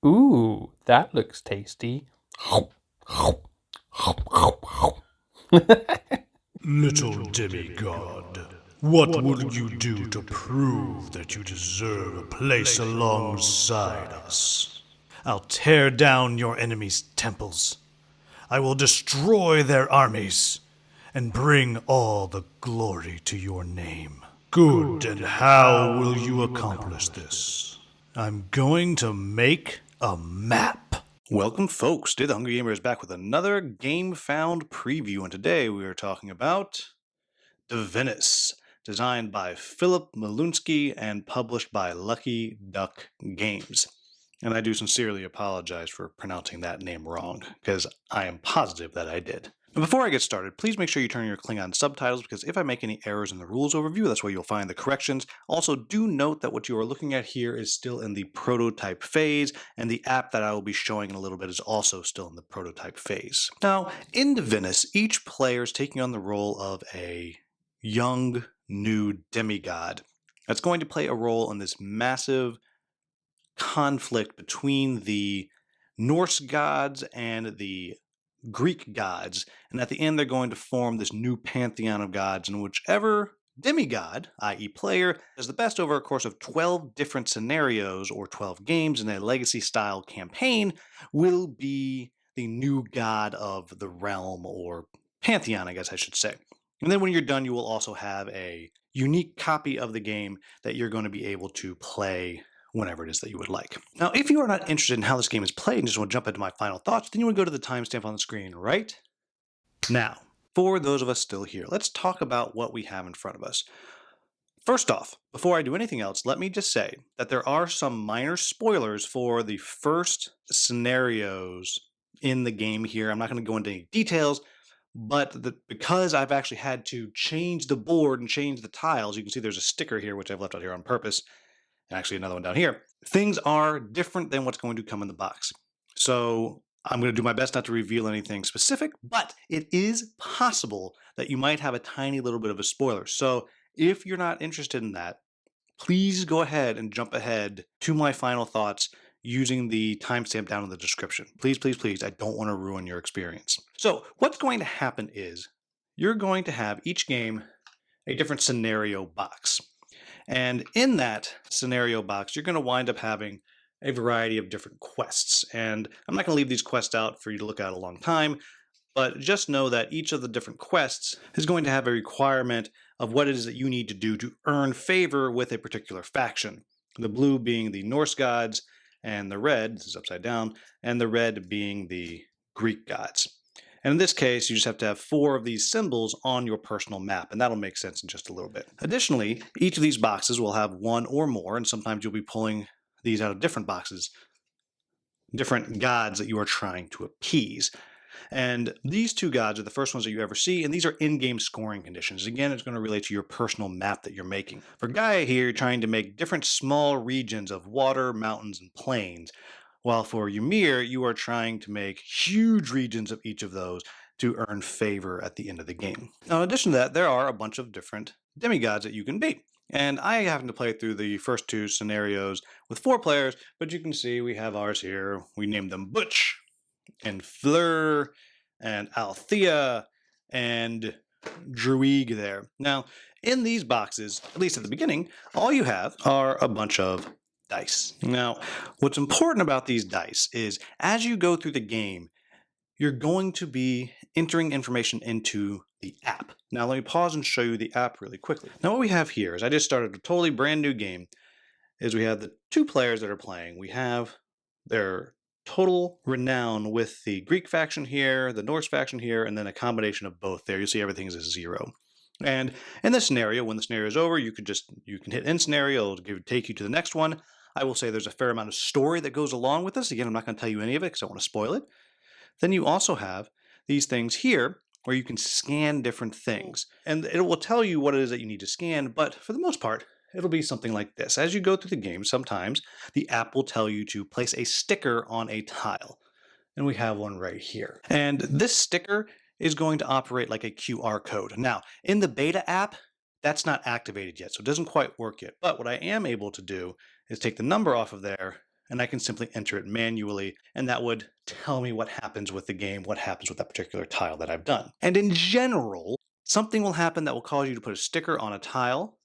Ooh, that looks tasty. Little demi-god, what will you do to prove that you deserve a place alongside us? I'll tear down your enemies' temples. I will destroy their armies and bring all the glory to your name. Good, and how will you accomplish this? I'm going to make a map. Welcome, folks. Today, the Hungry Gamer is back with another Game Found preview, and today we are talking about Divinus, designed by Philip Malunsky and published by Lucky Duck Games. And I do sincerely apologize for pronouncing that name wrong, because I am positive that I did. And before I get started, please make sure you turn on your Klingon subtitles, because if I make any errors in the rules overview, that's where you'll find the corrections. Also, do note that what you are looking at here is still in the prototype phase, and the app that I will be showing in a little bit is also still in the prototype phase. Now, in Divinus, each player is taking on the role of a young, new demigod that's going to play a role in this massive conflict between the Norse gods and the Greek gods, and at the end they're going to form this new pantheon of gods, and whichever demigod, i.e. player, does the best over a course of 12 different scenarios or 12 games in a legacy-style campaign will be the new god of the realm, or pantheon, I guess I should say. And then when you're done, you will also have a unique copy of the game that you're going to be able to play whenever it is that you would like. Now, if you are not interested in how this game is played and just want to jump into my final thoughts, then you would go to the timestamp on the screen right now. For those of us still here, let's talk about what we have in front of us. First off, before I do anything else, let me just say that there are some minor spoilers for the first scenarios in the game here. I'm not going to go into any details, but because I've actually had to change the board and change the tiles, you can see there's a sticker here, which I've left out here on purpose, and actually another one down here. Things are different than what's going to come in the box. So I'm going to do my best not to reveal anything specific, but it is possible that you might have a tiny little bit of a spoiler. So if you're not interested in that, please go ahead and jump ahead to my final thoughts using the timestamp down in the description. Please, please, please, I don't want to ruin your experience. So what's going to happen is you're going to have each game a different scenario box. And in that scenario box, you're going to wind up having a variety of different quests. And I'm not going to leave these quests out for you to look at a long time, but just know that each of the different quests is going to have a requirement of what it is that you need to do to earn favor with a particular faction. The blue being the Norse gods, and the red, this is upside down, and the red being the Greek gods. And in this case, you just have to have 4 of these symbols on your personal map, and that'll make sense in just a little bit. Additionally, each of these boxes will have 1 or more, and sometimes you'll be pulling these out of different boxes, different gods that you are trying to appease. And these 2 gods are the first ones that you ever see, and these are in-game scoring conditions. Again, it's going to relate to your personal map that you're making. For Gaia here, you're trying to make different small regions of water, mountains, and plains, while for Ymir, you are trying to make huge regions of each of those to earn favor at the end of the game. Now, in addition to that, there are a bunch of different demigods that you can beat. And I happen to play through the first 2 scenarios with 4 players, but you can see we have ours here. We named them Butch, and Fleur, and Althea, and Druig there. Now, in these boxes, at least at the beginning, all you have are a bunch of dice. Now, what's important about these dice is as you go through the game, you're going to be entering information into the app. Now, let me pause and show you the app really quickly. Now, what we have here is I just started a totally brand new game, is we have the 2 players that are playing. We have their total renown with the Greek faction here, the Norse faction here, and then a combination of both there. You'll see everything is a 0. And in this scenario, when the scenario is over, you can hit end scenario, it'll take you to the next one. I will say there's a fair amount of story that goes along with this. Again, I'm not going to tell you any of it because I don't want to spoil it. Then you also have these things here where you can scan different things. And it will tell you what it is that you need to scan, but for the most part, it'll be something like this. As you go through the game, sometimes the app will tell you to place a sticker on a tile. And we have one right here. And this sticker is going to operate like a QR code. Now, in the beta app, that's not activated yet, so it doesn't quite work yet. But what I am able to do is take the number off of there and I can simply enter it manually, and that would tell me what happens with the game, what happens with that particular tile that I've done. And in general, something will happen that will cause you to put a sticker on a tile,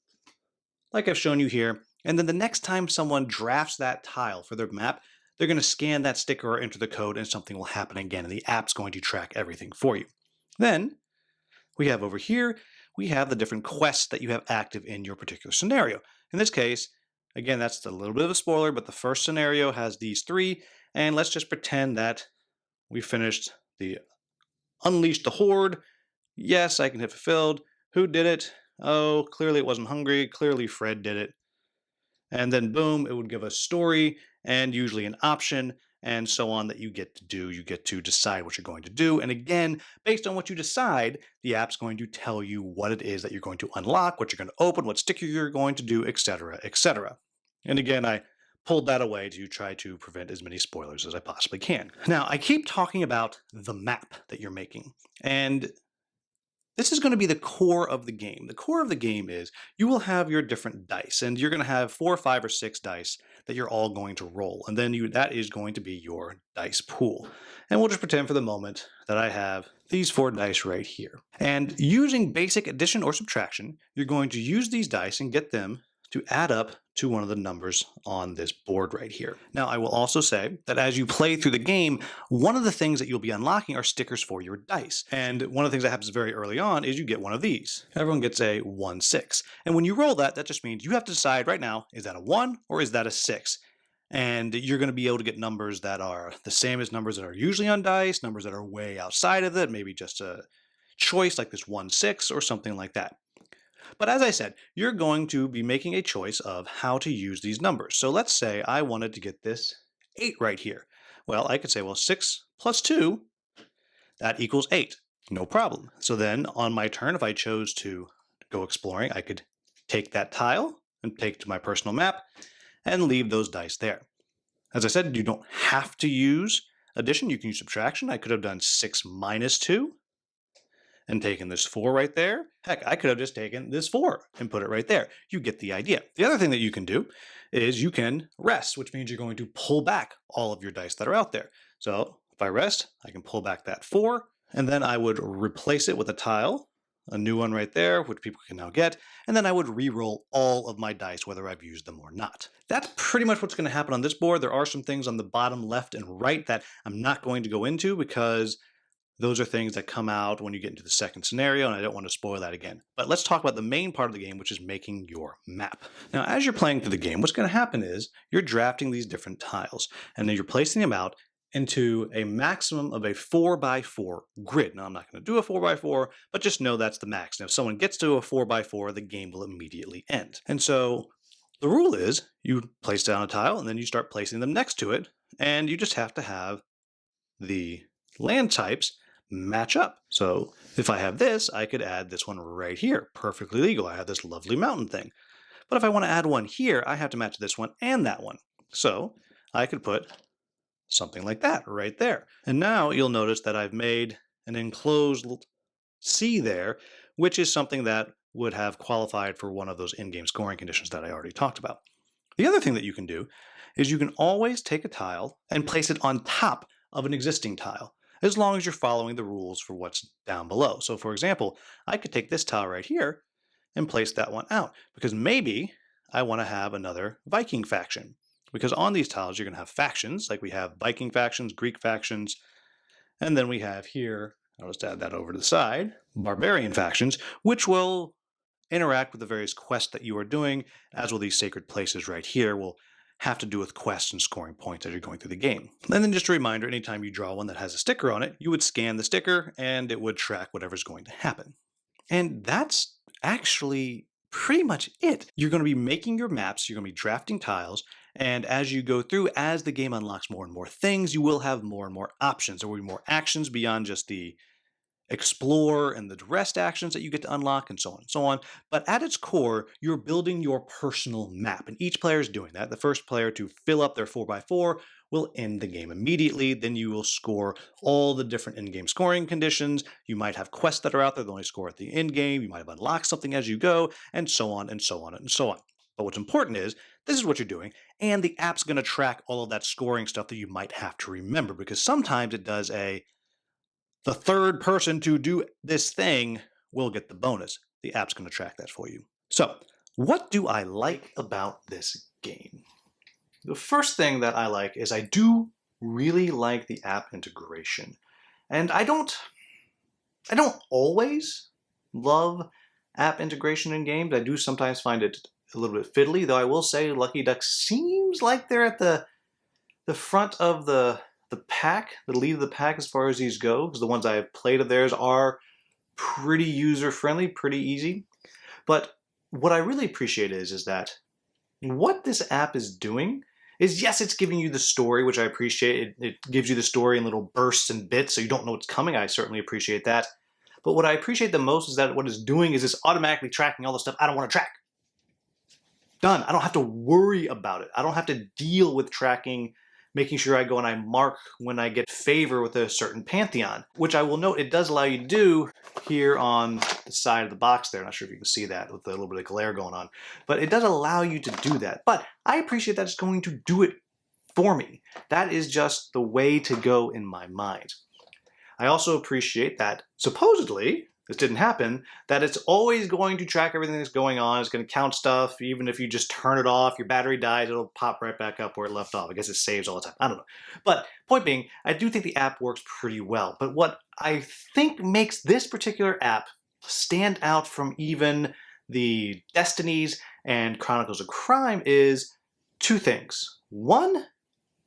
like I've shown you here, and then the next time someone drafts that tile for their map, they're going to scan that sticker or enter the code, and something will happen again, and the app's going to track everything for you. Then we have over here, we have the different quests that you have active in your particular scenario. In this case, again, that's a little bit of a spoiler, but the first scenario has these 3, and let's just pretend that we finished the Unleash the Horde. Yes, I can hit fulfilled. Who did it? Oh, clearly it wasn't hungry. Clearly Fred did it. And then boom, it would give a story and usually an option and so on that you get to do. You get to decide what you're going to do. And again, based on what you decide, the app's going to tell you what it is that you're going to unlock, what you're going to open, what sticker you're going to do, etc., etc. And again, I pulled that away to try to prevent as many spoilers as I possibly can. Now, I keep talking about the map that you're making, and this is going to be the core of the game. The core of the game is you will have your different dice, and you're going to have 4, 5, or 6 dice that you're all going to roll, and then that is going to be your dice pool. And we'll just pretend for the moment that I have these 4 dice right here. And using basic addition or subtraction, you're going to use these dice and get them to add up to one of the numbers on this board right here. Now, I will also say that as you play through the game, one of the things that you'll be unlocking are stickers for your dice. And one of the things that happens very early on is you get one of these. Everyone gets a 1-6. And when you roll that, that just means you have to decide right now, is that a 1 or is that a 6? And you're going to be able to get numbers that are the same as numbers that are usually on dice, numbers that are way outside of it, maybe just a choice like this 1-6 or something like that. But as I said, you're going to be making a choice of how to use these numbers. So let's say I wanted to get this 8 right here. Well, I could say, well, 6 plus 2, that equals 8. No problem. So then on my turn, if I chose to go exploring, I could take that tile and take to my personal map and leave those dice there. As I said, you don't have to use addition. You can use subtraction. I could have done 6 minus 2. And taken this 4 right there. Heck, I could have just taken this 4 and put it right there. You get the idea. The other thing that you can do is you can rest, which means you're going to pull back all of your dice that are out there. So if I rest, I can pull back that 4, and then I would replace it with a tile, a new one right there, which people can now get, and then I would re-roll all of my dice, whether I've used them or not. That's pretty much what's going to happen on this board. There are some things on the bottom left and right that I'm not going to go into because those are things that come out when you get into the second scenario, and I don't want to spoil that again. But let's talk about the main part of the game, which is making your map. Now, as you're playing through the game, what's going to happen is you're drafting these different tiles, and then you're placing them out into a maximum of a 4x4 grid. Now, I'm not going to do a 4x4, but just know that's the max. And if someone gets to a 4x4, the game will immediately end. And so the rule is you place down a tile, and then you start placing them next to it, and you just have to have the land types match up. So if I have this, I could add this one right here. Perfectly legal. I have this lovely mountain thing. But if I want to add one here, I have to match this one and that one. So I could put something like that right there. And now you'll notice that I've made an enclosed C there, which is something that would have qualified for one of those in-game scoring conditions that I already talked about. The other thing that you can do is you can always take a tile and place it on top of an existing tile, as long as you're following the rules for what's down below. So for example, I could take this tile right here and place that one out, because maybe I want to have another Viking faction. Because on these tiles, you're going to have factions, like we have Viking factions, Greek factions, and then we have here, I'll just add that over to the side, barbarian factions, which will interact with the various quests that you are doing, as will these sacred places right here will have to do with quests and scoring points as you're going through the game. And then just a reminder, anytime you draw one that has a sticker on it, you would scan the sticker and it would track whatever's going to happen. And that's actually pretty much it. You're going to be making your maps, you're going to be drafting tiles, and as you go through, as the game unlocks more and more things, you will have more and more options. There will be more actions beyond just the explore and the rest actions that you get to unlock and so on and so on. But at its core, you're building your personal map, and each player is doing that. The first player to fill up their 4x4 will end the game immediately. Then you will score all the different in-game scoring conditions. You might have quests that are out there that only score at the end game. You might have unlocked something as you go, and so on and so on and so on. But what's important is this is what you're doing. And the app's going to track all of that scoring stuff that you might have to remember, because sometimes it does the third person to do this thing will get the bonus. The app's going to track that for you. So, what do I like about this game? The first thing that I like is I do really like the app integration. And I don't always love app integration in games. I do sometimes find it a little bit fiddly, though I will say Lucky Duck seems like they're at the front of the pack, the lead of the pack as far as these go, because the ones I have played of theirs are pretty user-friendly, pretty easy. But what I really appreciate is that what this app is doing is, yes, it's giving you the story, which I appreciate. It gives you the story in little bursts and bits, so you don't know what's coming. I certainly appreciate that. But what I appreciate the most is that what it's doing is it's automatically tracking all the stuff I don't want to track. Done. I don't have to worry about it. I don't have to deal with tracking, making sure I go and I mark when I get favor with a certain pantheon, which I will note it does allow you to do here on the side of the box there. I'm not sure if you can see that with a little bit of glare going on, but it does allow you to do that. But I appreciate that it's going to do it for me. That is just the way to go in my mind. I also appreciate that supposedly, this didn't happen, that it's always going to track everything that's going on. It's going to count stuff. Even if you just turn it off, your battery dies, it'll pop right back up where it left off. I guess it saves all the time. I don't know. But point being, I do think the app works pretty well. But what I think makes this particular app stand out from even the Destinies and Chronicles of Crime is two things. One,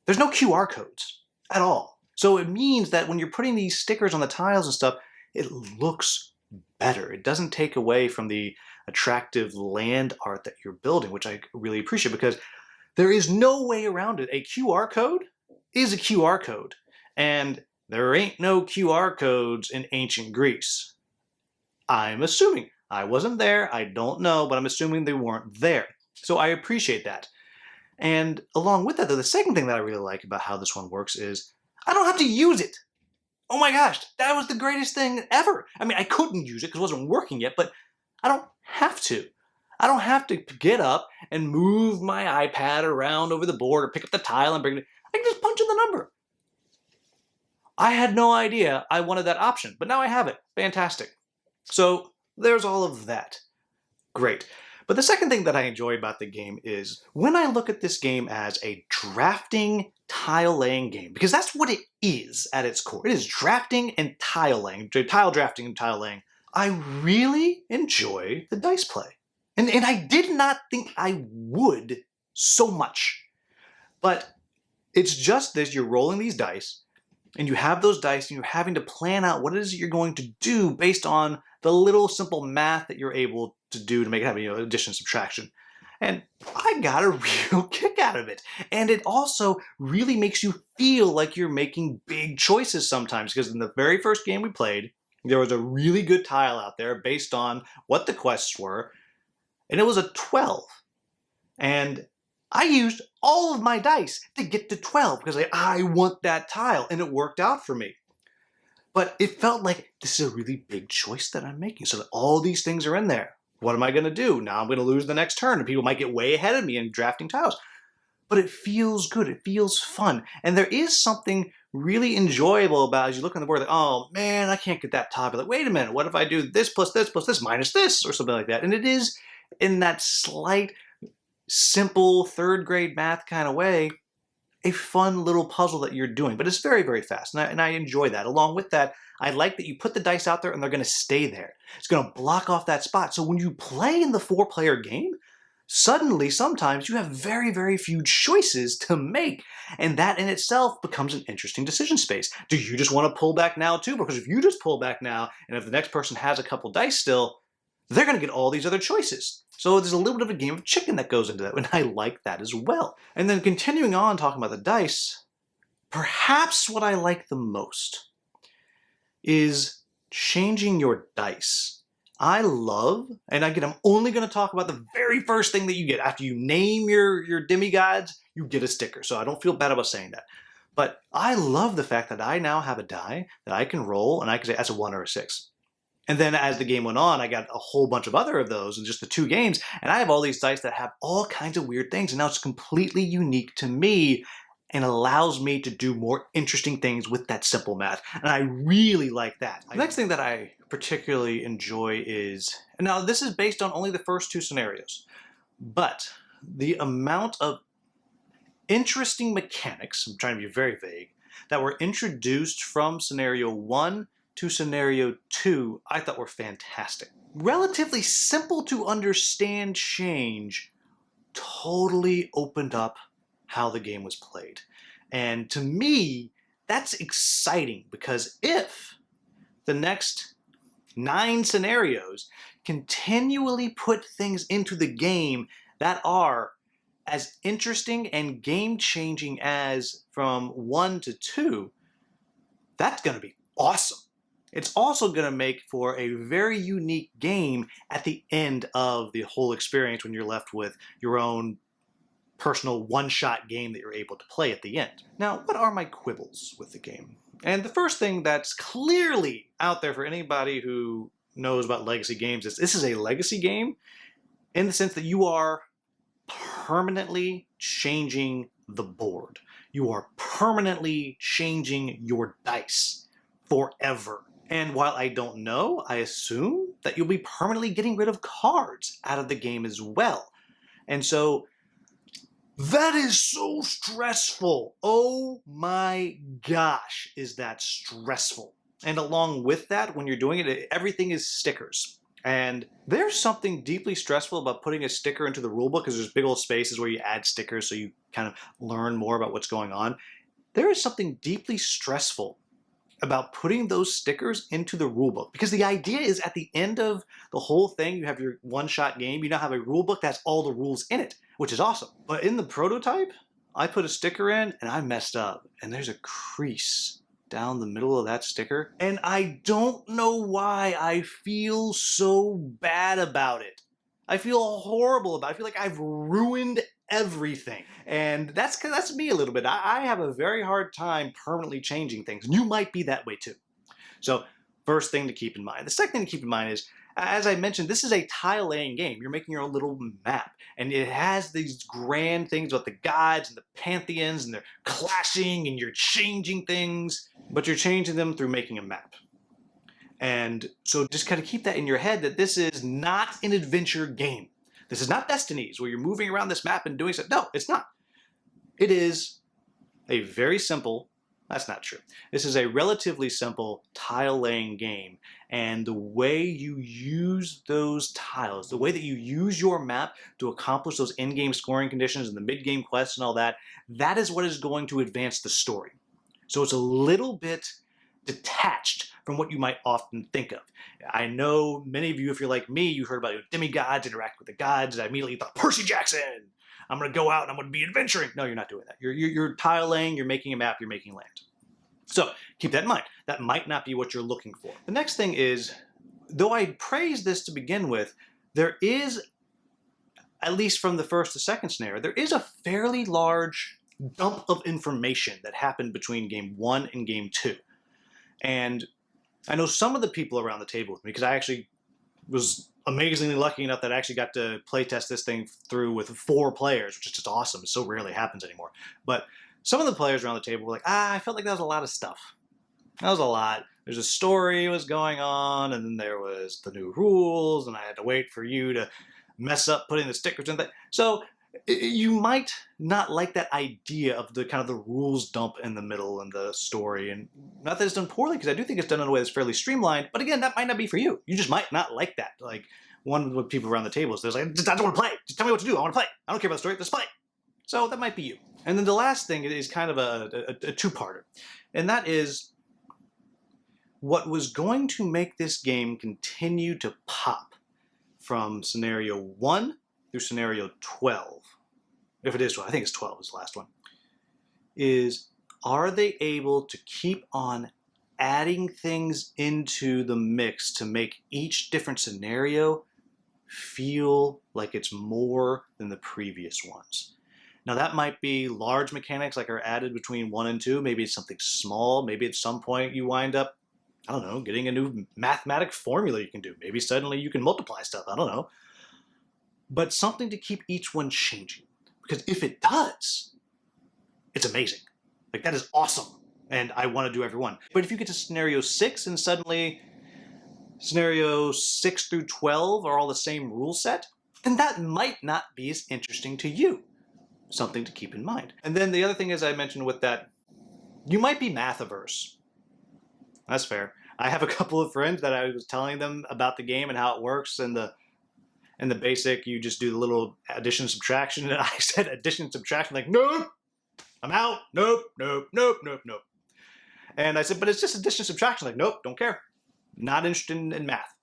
there's no QR codes at all. So it means that when you're putting these stickers on the tiles and stuff, it looks better. It doesn't take away from the attractive land art that you're building, which I really appreciate, because there is no way around it. A QR code is a QR code, and there ain't no QR codes in ancient Greece. I'm assuming. I wasn't there, I don't know, but I'm assuming they weren't there. So I appreciate that. And along with that, though, the second thing that I really like about how this one works is I don't have to use it. Oh my gosh, that was the greatest thing ever. I mean, I couldn't use it because it wasn't working yet, but I don't have to. I don't have to get up and move my iPad around over the board or pick up the tile and bring it. I can just punch in the number. I had no idea I wanted that option, but now I have it. Fantastic. So there's all of that. Great. But the second thing that I enjoy about the game is when I look at this game as a drafting tile laying game, because that's what it is at its core. It is drafting and tile laying, tile drafting and tile laying. I really enjoy the dice play. And I did not think I would so much. But it's just this, you're rolling these dice, and you have those dice, and you're having to plan out what it is that you're going to do based on the little simple math that you're able to do to make it happen, addition, subtraction. And I got a real kick out of it. And it also really makes you feel like you're making big choices sometimes, because in the very first game we played, there was a really good tile out there based on what the quests were, and it was a 12. And I used all of my dice to get to 12 because I want that tile, and it worked out for me. But it felt like this is a really big choice that I'm making, so that all these things are in there. What am I going to do? Now I'm going to lose the next turn, and people might get way ahead of me in drafting tiles. But it feels good. It feels fun. And there is something really enjoyable about as you look on the board, like, oh man, I can't get that tile. But like, wait a minute, what if I do this plus this plus this minus this, or something like that? And it is in that slight, simple third grade math kind of way, a fun little puzzle that you're doing. But it's very, very fast. And I enjoy that. Along with that, I like that you put the dice out there and they're going to stay there. It's going to block off that spot. So when you play in the 4-player game, suddenly, sometimes you have very, very few choices to make. And that in itself becomes an interesting decision space. Do you just want to pull back now too? Because if you just pull back now, and if the next person has a couple dice still, they're going to get all these other choices. So there's a little bit of a game of chicken that goes into that, and I like that as well. And then continuing on talking about the dice, perhaps what I like the most is changing your dice. I love, and again, I'm only going to talk about the very first thing that you get. After you name your demigods, you get a sticker. So I don't feel bad about saying that. But I love the fact that I now have a die that I can roll, and I can say that's a 1 or a 6. And then as the game went on, I got a whole bunch of other of those in just the 2 games. And I have all these dice that have all kinds of weird things. And now it's completely unique to me and allows me to do more interesting things with that simple math. And I really like that. The next thing that I particularly enjoy is, and now this is based on only the first 2 scenarios, but the amount of interesting mechanics, I'm trying to be very vague, that were introduced from scenario 1 to scenario 2, I thought were fantastic. Relatively simple to understand change totally opened up how the game was played. And to me, that's exciting, because if the next 9 scenarios continually put things into the game that are as interesting and game-changing as from 1 to 2, that's going to be awesome. It's also going to make for a very unique game at the end of the whole experience, when you're left with your own personal one-shot game that you're able to play at the end. Now, what are my quibbles with the game? And the first thing that's clearly out there for anybody who knows about legacy games is this is a legacy game in the sense that you are permanently changing the board. You are permanently changing your dice forever. And while I don't know, I assume that you'll be permanently getting rid of cards out of the game as well. And so that is so stressful. Oh my gosh, is that stressful. And along with that, when you're doing it, everything is stickers. And there's something deeply stressful about putting a sticker into the rulebook, because there's big old spaces where you add stickers so you kind of learn more about what's going on. There is something deeply stressful about putting those stickers into the rulebook, because the idea is at the end of the whole thing, you have your one-shot game, you now have a rulebook that's all the rules in it, which is awesome. But in the prototype, I put a sticker in and I messed up, and there's a crease down the middle of that sticker, and I don't know why I feel so bad about it. I feel horrible about it. I feel like I've ruined everything. And that's me a little bit. I have a very hard time permanently changing things. And you might be that way too. So first thing to keep in mind. The second thing to keep in mind is, as I mentioned, this is a tile laying game. You're making your own little map. And it has these grand things about the gods and the pantheons, and they're clashing, and you're changing things, but you're changing them through making a map. And so just kind of keep that in your head, that this is not an adventure game. This is not Destinies, where you're moving around this map and doing stuff. No, it's not. It is a very simple, that's not true. This is a relatively simple tile-laying game. And the way you use those tiles, the way that you use your map to accomplish those in-game scoring conditions and the mid-game quests and all that, that is what is going to advance the story. So it's a little bit detached from what you might often think of. I know many of you, if you're like me, you heard about demi-gods interact with the gods, and I immediately thought, Percy Jackson! I'm going to go out and I'm going to be adventuring. No, you're not doing that. You're tile laying, you're making a map, you're making land. So keep that in mind. That might not be what you're looking for. The next thing is, though I praise this to begin with, there is, at least from the first to second scenario, there is a fairly large dump of information that happened between game 1 and game 2. And I know some of the people around the table with me, because I actually was amazingly lucky enough that I actually got to play test this thing through with 4 players, which is just awesome. It so rarely happens anymore. But some of the players around the table were like, I felt like that was a lot of stuff. That was a lot. There's a story was going on, and then there was the new rules, and I had to wait for you to mess up putting the stickers in that. So you might not like that idea of the kind of the rules dump in the middle and the story, and not that it's done poorly, because I do think it's done in a way that's fairly streamlined, but again, that might not be for you. You just might not like that. Like, one of the people around the table is like, I don't want to play. Just tell me what to do. I want to play. I don't care about the story. Just play. So that might be you. And then the last thing is kind of a two-parter, and that is what was going to make this game continue to pop from scenario 1 through scenario 12, if it is 12, I think it's 12 is the last one, is, are they able to keep on adding things into the mix to make each different scenario feel like it's more than the previous ones? Now that might be large mechanics like are added between 1 and 2, maybe it's something small, maybe at some point you wind up, I don't know, getting a new mathematic formula you can do. Maybe suddenly you can multiply stuff. I don't know. But something to keep each one changing. Because if it does, it's amazing. Like, that is awesome. And I want to do every one. But if you get to scenario 6 and suddenly scenario 6 through 12 are all the same rule set, then that might not be as interesting to you. Something to keep in mind. And then the other thing is I mentioned with that, you might be math averse. That's fair. I have a couple of friends that I was telling them about the game and how it works, and the basic, you just do the little addition and subtraction, and I said addition and subtraction, like, nope, I'm out, nope, nope, nope, nope, nope. And I said, but it's just addition and subtraction, like, nope, don't care. Not interested in math.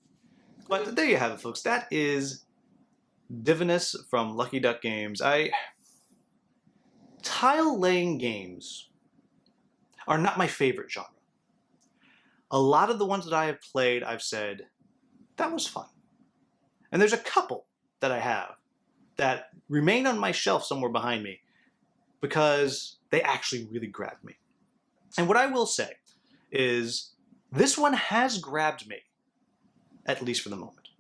But there you have it, folks. That is Divinus from Lucky Duck Games. Tile-laying games are not my favorite genre. A lot of the ones that I have played, I've said, that was fun. And there's a couple that I have that remain on my shelf somewhere behind me because they actually really grabbed me. And what I will say is this one has grabbed me, at least for the moment,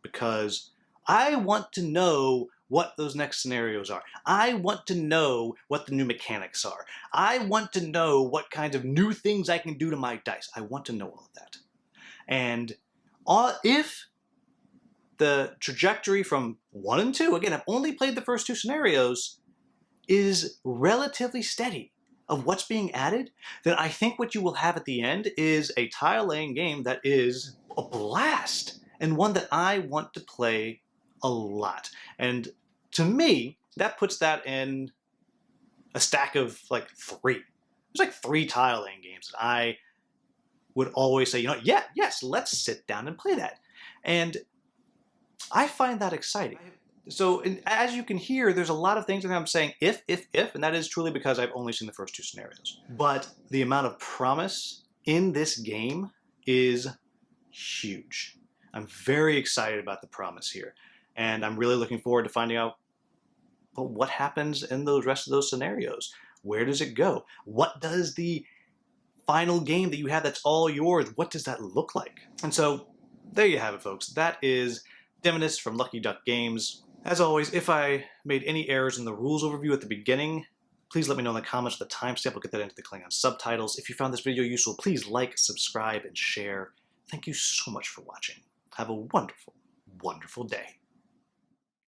because I want to know what those next scenarios are. I want to know what the new mechanics are. I want to know what kinds of new things I can do to my dice. I want to know all of that. And if the trajectory from 1 and 2, again, I've only played the first 2 scenarios, is relatively steady of what's being added, then I think what you will have at the end is a tile-laying game that is a blast, and one that I want to play a lot. And to me, that puts that in a stack of like 3. There's like 3 tile-laying games that I would always say, yes, let's sit down and play that. And I find that exciting. So as you can hear, there's a lot of things that I'm saying if, and that is truly because I've only seen the first 2 scenarios. But the amount of promise in this game is huge. I'm very excited about the promise here. And I'm really looking forward to finding out what happens in the rest of those scenarios. Where does it go? What does the final game that you have that's all yours, what does that look like? And so there you have it, folks. That is Divinus from Lucky Duck Games. As always, if I made any errors in the rules overview at the beginning, please let me know in the comments with the timestamp. We'll get that into the Klingon subtitles. If you found this video useful, please like, subscribe, and share. Thank you so much for watching. Have a wonderful, wonderful day.